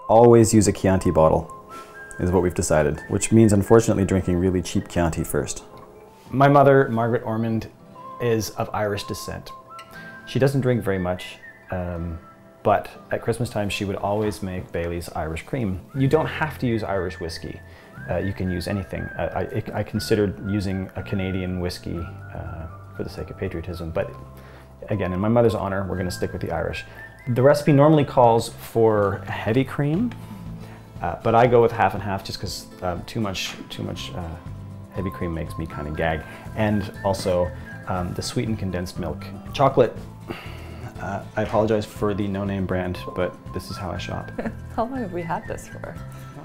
always use a Chianti bottle, is what we've decided, which means unfortunately drinking really cheap Chianti first. My mother, Margaret Ormond, is of Irish descent. She doesn't drink very much, but at Christmas time she would always make Bailey's Irish cream. You don't have to use Irish whiskey. You can use anything. I considered using a Canadian whiskey for the sake of patriotism, but again, in my mother's honor, we're going to stick with the Irish. The recipe normally calls for heavy cream, but I go with half and half just because too much heavy cream makes me kind of gag. And also the sweetened condensed milk. Chocolate, I apologize for the no-name brand, but this is how I shop. How long have we had this for?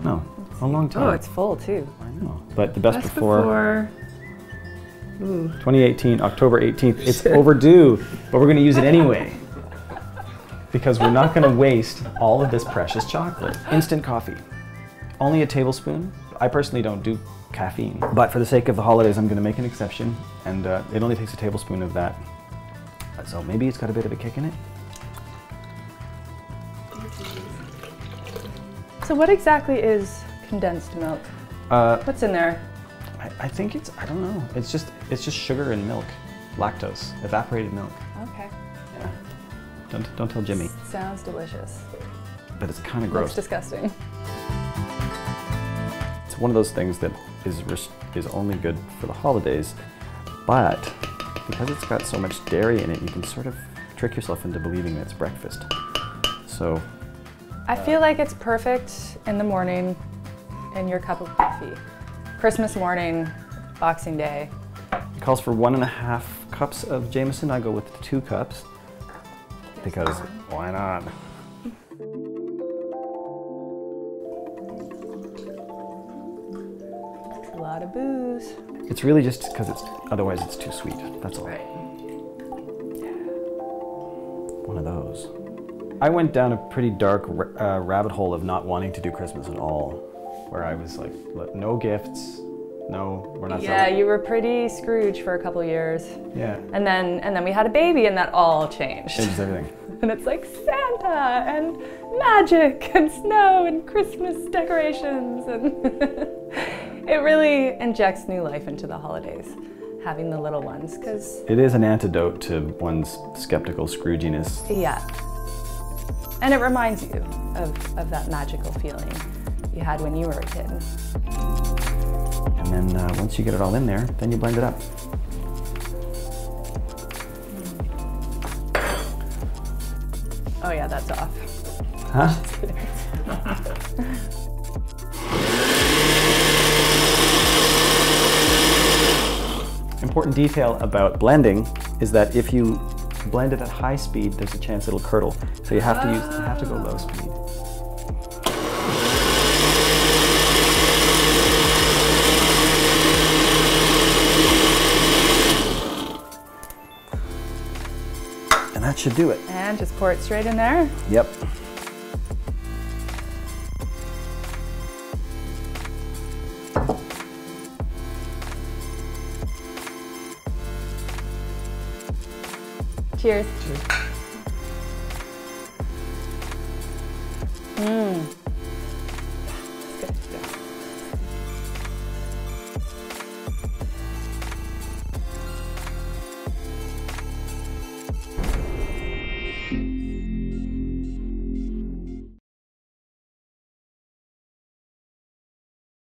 No, a long time. Oh, it's full too. I know, but the best before 2018, October 18th. It's overdue, but we're going to use it anyway. Because we're not going to waste all of this precious chocolate. Instant coffee. Only a tablespoon. I personally don't do caffeine, but for the sake of the holidays, I'm going to make an exception, and it only takes a tablespoon of that. So maybe it's got a bit of a kick in it. So what exactly is condensed milk? What's in there? I think it's, I don't know. It's just sugar and milk, lactose, evaporated milk. Okay. Yeah. Don't tell Jimmy. Sounds delicious. But it's kind of gross. Looks disgusting. It's one of those things that is only good for the holidays, but because it's got so much dairy in it, you can sort of trick yourself into believing that it's breakfast. So I feel like it's perfect in the morning in your cup of coffee. Christmas morning, Boxing Day. It calls for 1.5 cups of Jameson. I go with 2 cups because why not? It's a lot of booze. It's really just because otherwise it's too sweet. That's all. Right. One of those. I went down a pretty dark rabbit hole of not wanting to do Christmas at all, where I was like, no gifts, no, we're not. Yeah, you were pretty Scrooge for a couple of years. Yeah. And then we had a baby, and that all changed. Changes everything. And it's like Santa and magic and snow and Christmas decorations, and it really injects new life into the holidays, having the little ones, because it is an antidote to one's skeptical Scrooginess. Yeah. And it reminds you of that magical feeling you had when you were a kid. And then once you get it all in there, then you blend it up. Oh yeah, that's off. Huh? Important detail about blending is that if you blend it at high speed, there's a chance it'll curdle. So you have to go low speed. And that should do it. And just pour it straight in there. Yep. Cheers. Cheers.